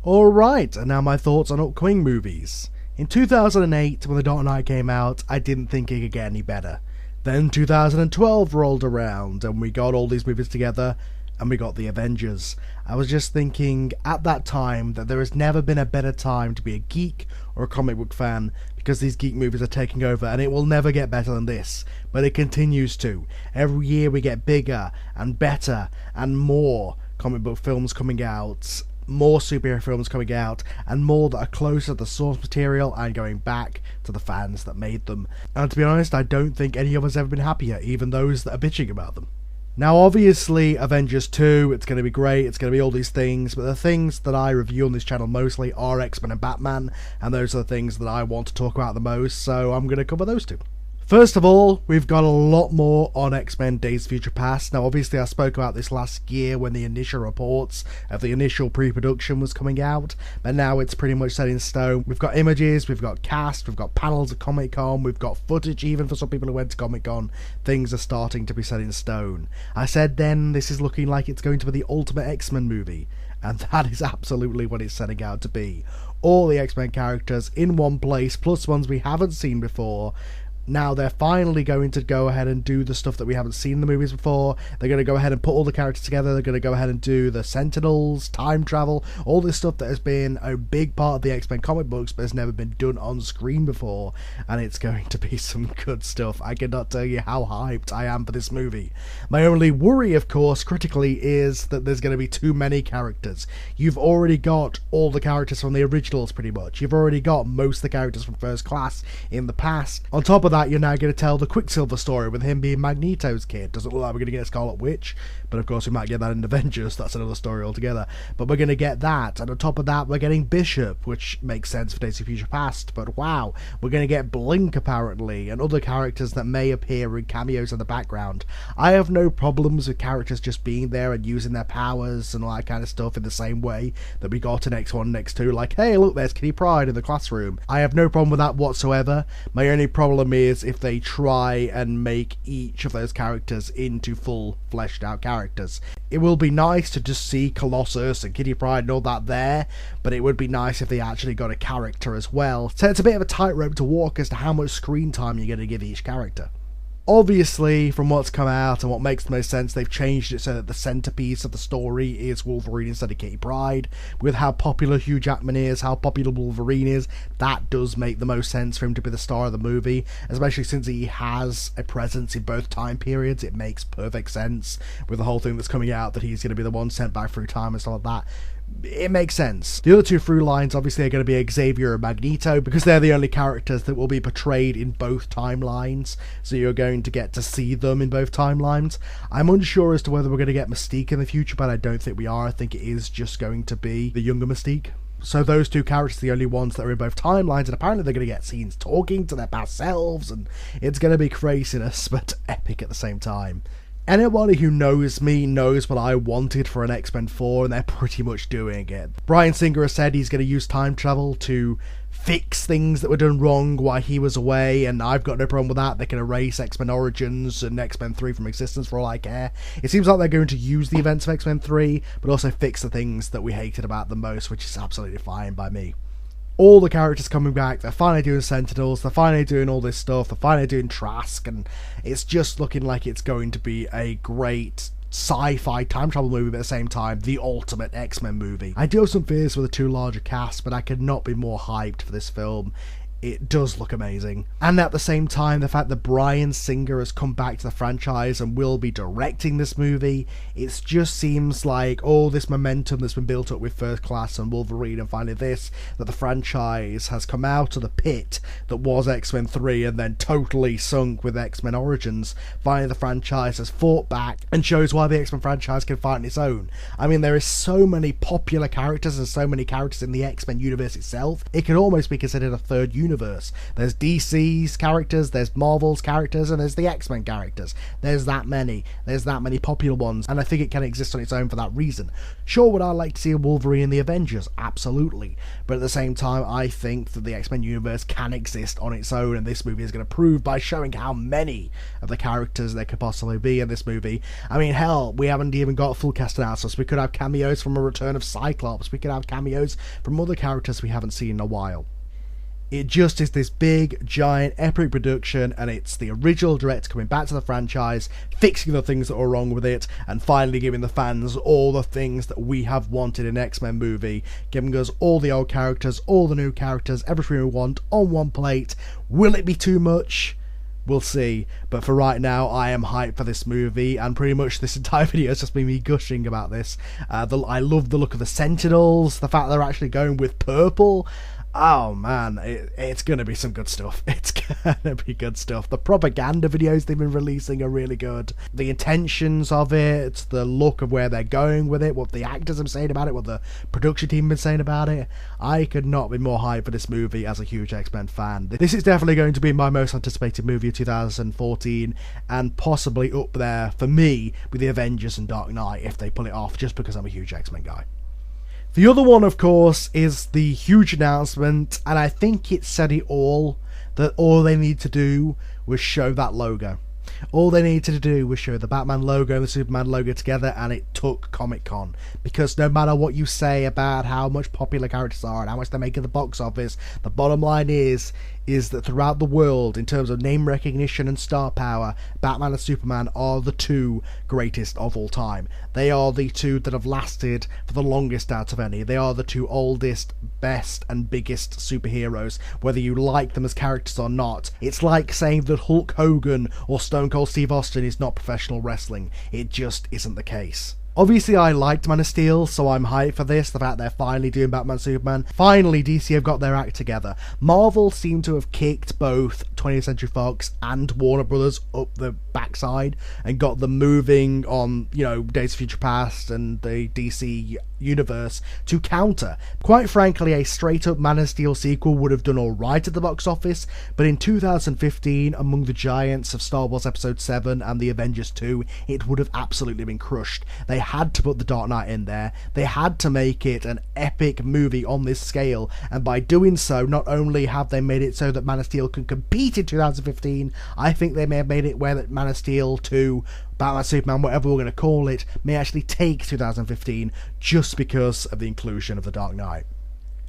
Alright, and now my thoughts on upcoming movies. In 2008, when The Dark Knight came out, I didn't think it could get any better. Then 2012 rolled around, and we got all these movies together, and we got The Avengers. I was just thinking, at that time, that there has never been a better time to be a geek or a comic book fan, because these geek movies are taking over, and it will never get better than this. But it continues to. Every year we get bigger, and better, and more comic book films coming out, more superhero films coming out, and more that are closer to the source material and going back to the fans that made them. And to be honest, I don't think any of us have ever been happier, even those that are bitching about them. Now obviously Avengers 2, it's going to be great, it's going to be all these things, but the things that I review on this channel mostly are X-Men and Batman, and those are the things that I want to talk about the most, so I'm going to cover those two. First of all, we've got a lot more on X-Men Days of Future Past. Now obviously I spoke about this last year when the initial reports of the initial pre-production was coming out, but now it's pretty much set in stone. We've got images, we've got cast, we've got panels at Comic-Con, we've got footage even for some people who went to Comic-Con. Things are starting to be set in stone. I said then this is looking like it's going to be the ultimate X-Men movie, and that is absolutely what it's setting out to be. All the X-Men characters in one place, plus ones we haven't seen before. Now they're finally going to go ahead and do the stuff that we haven't seen in the movies before. They're going to go ahead and put all the characters together. They're going to go ahead and do the Sentinels, time travel, all this stuff that has been a big part of the X-Men comic books but has never been done on screen before. And it's going to be some good stuff. I cannot tell you how hyped I am for this movie. My only worry, of course, critically, is that there's going to be too many characters. You've already got all the characters from the originals pretty much. You've already got most of the characters from First Class in the past. On top of that, you're now going to tell the Quicksilver story with him being Magneto's kid. Doesn't look like we're going to get a Scarlet Witch, but of course we might get that in Avengers. That's another story altogether. But we're going to get that, and on top of that we're getting Bishop, which makes sense for Days of Future Past, but wow, we're going to get Blink apparently, and other characters that may appear in cameos in the background. I have no problems with characters just being there and using their powers and all that kind of stuff in the same way that we got in X1 and X2, like, hey look, there's Kitty Pryde in the classroom. I have no problem with that whatsoever. My only problem is if they try and make each of those characters into full fleshed out characters. It will be nice to just see Colossus and Kitty Pryde and all that there, but it would be nice if they actually got a character as well. So it's a bit of a tightrope to walk as to how much screen time you're going to give each character. Obviously, from what's come out and what makes the most sense, they've changed it so that the centerpiece of the story is Wolverine instead of Kitty Pryde. With how popular Hugh Jackman is, how popular Wolverine is, that does make the most sense for him to be the star of the movie, especially since he has a presence in both time periods. It makes perfect sense with the whole thing that's coming out that he's going to be the one sent back through time and stuff like that. It makes sense. The other two through lines obviously are going to be Xavier and Magneto, because they're the only characters that will be portrayed in both timelines, so you're going to get to see them in both timelines. I'm unsure as to whether we're going to get Mystique in the future, but I don't think we are. I think it is just going to be the younger Mystique. So those two characters are the only ones that are in both timelines, and apparently they're going to get scenes talking to their past selves, and it's going to be craziness, but epic at the same time. Anybody who knows me knows what I wanted for an X-Men 4, and they're pretty much doing it. Bryan Singer has said he's going to use time travel to fix things that were done wrong while he was away, and I've got no problem with that. They can erase X-Men Origins and X-Men 3 from existence for all I care. It seems like they're going to use the events of X-Men 3, but also fix the things that we hated about them most, which is absolutely fine by me. All the characters coming back, they're finally doing Sentinels, they're finally doing all this stuff, they're finally doing Trask, and it's just looking like it's going to be a great sci-fi time travel movie, but at the same time, the ultimate X-Men movie. I do have some fears with a too large a cast, but I could not be more hyped for this film. It does look amazing. And at the same time, the fact that Bryan Singer has come back to the franchise and will be directing this movie, it just seems like all this momentum that's been built up with First Class and Wolverine and finally this, that the franchise has come out of the pit that was X-Men 3 and then totally sunk with X-Men Origins. Finally the franchise has fought back and shows why the X-Men franchise can fight on its own. I mean, there is so many popular characters and so many characters in the X-Men universe itself, it could almost be considered a third universe universe. There's DC's characters, there's Marvel's characters, and there's the X-Men characters. There's that many popular ones, and I think it can exist on its own for that reason. Sure, would I like to see a Wolverine in the Avengers? Absolutely. But at the same time, I think that the X-Men universe can exist on its own, and this movie is going to prove by showing how many of the characters there could possibly be in this movie. I mean, hell, we haven't even got a full cast analysis. We could have cameos from a return of Cyclops. We could have cameos from other characters we haven't seen in a while. It just is this big, giant, epic production, and it's the original director coming back to the franchise, fixing the things that were wrong with it, and finally giving the fans all the things that we have wanted in an X-Men movie, giving us all the old characters, all the new characters, everything we want on one plate. Will it be too much? We'll see, but for right now, I am hyped for this movie, and pretty much this entire video has just been me gushing about this. I love the look of the Sentinels, the fact they're actually going with purple. Oh man, it's going to be some good stuff. It's going to be good stuff. The propaganda videos they've been releasing are really good. The intentions of it, the look of where they're going with it, what the actors have saying about it, what the production team have been saying about it. I could not be more hyped for this movie as a huge X-Men fan. This is definitely going to be my most anticipated movie of 2014, and possibly up there for me with the Avengers and Dark Knight if they pull it off, just because I'm a huge X-Men guy. The other one, of course, is the huge announcement, and I think it said it all, that all they need to do was show that logo. All they needed to do was show the Batman logo and the Superman logo together, and it took Comic-Con. Because no matter what you say about how much popular characters are and how much they make at the box office, the bottom line is that throughout the world, in terms of name recognition and star power, Batman and Superman are the two greatest of all time. They are the two that have lasted for the longest out of any. They are the two oldest, best, and biggest superheroes, whether you like them as characters or not. It's like saying that Hulk Hogan or Stone Cold Steve Austin is not professional wrestling. It just isn't the case. Obviously, I liked Man of Steel, so I'm hyped for this. The fact they're finally doing Batman Superman. Finally, DC have got their act together. Marvel seem to have kicked both 20th Century Fox and Warner Brothers up the backside and got them moving on, Days of Future Past and the DC universe to counter. Quite frankly, a straight-up Man of Steel sequel would have done alright at the box office, but in 2015, among the giants of Star Wars Episode 7 and the Avengers 2, it would have absolutely been crushed. They had to put The Dark Knight in there. They had to make it an epic movie on this scale, and by doing so, not only have they made it so that Man of Steel can compete in 2015, I think they may have made it where that Man of Steel 2, Batman Superman, whatever we're going to call it, may actually take 2015 just because of the inclusion of The Dark Knight.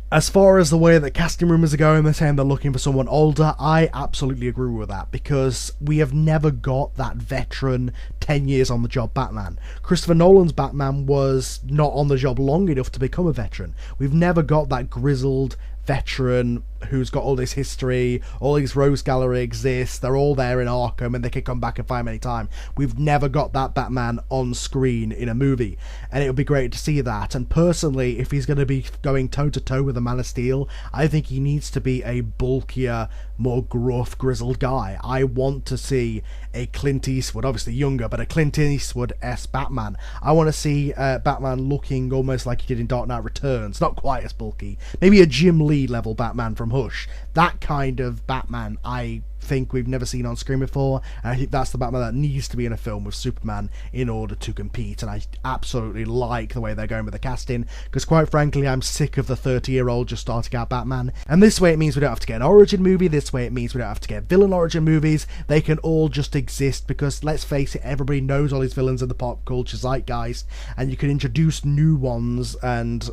As far as the way that casting rumours are going, they're saying they're looking for someone older. I absolutely agree with that, because we have never got that veteran 10 years on the job Batman. Christopher Nolan's Batman was not on the job long enough to become a veteran. We've never got that grizzled veteran who's got all this history, all these rogues gallery exists, they're all there in Arkham and they can come back and fight him anytime. We've never got that Batman on screen in a movie, and it would be great to see that. And personally, if he's going to be going toe to toe with the Man of Steel, I think he needs to be a bulkier, more gruff, grizzled guy. I want to see a Clint Eastwood, obviously younger, but a Clint Eastwood-esque Batman. I want to see Batman looking almost like he did in Dark Knight Returns, not quite as bulky, maybe a Jim Lee level Batman from Hush. That kind of Batman I think we've never seen on screen before, and I think that's the Batman that needs to be in a film with Superman in order to compete. And I absolutely like the way they're going with the casting, because quite frankly I'm sick of the 30-year-old just starting out Batman, and this way it means we don't have to get an origin movie, this way it means we don't have to get villain origin movies. They can all just exist, because let's face it, everybody knows all these villains in the pop culture zeitgeist, and you can introduce new ones and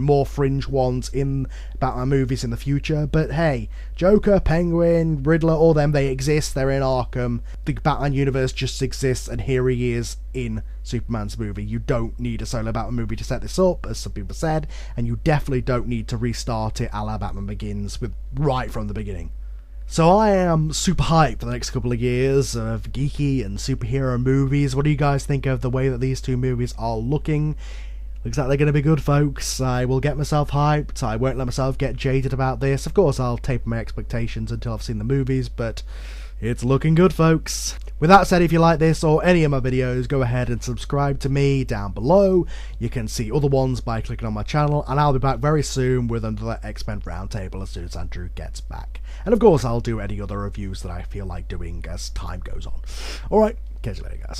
more fringe ones in Batman movies in the future. But hey, Joker, Penguin, Riddler, all them, they exist, they're in Arkham. The Batman universe just exists, and here he is in Superman's movie. You don't need a solo Batman movie to set this up, as some people said, and you definitely don't need to restart it a la Batman Begins with right from the beginning. So I am super hyped for the next couple of years of geeky and superhero movies. What do you guys think of the way that these two movies are looking? Looks like they're going to be good, folks. I will get myself hyped. I won't let myself get jaded about this. Of course, I'll taper my expectations until I've seen the movies, but it's looking good, folks. With that said, if you like this or any of my videos, go ahead and subscribe to me down below. You can see other ones by clicking on my channel, and I'll be back very soon with another X-Men Roundtable as soon as Andrew gets back. And of course, I'll do any other reviews that I feel like doing as time goes on. Alright, catch you later, guys.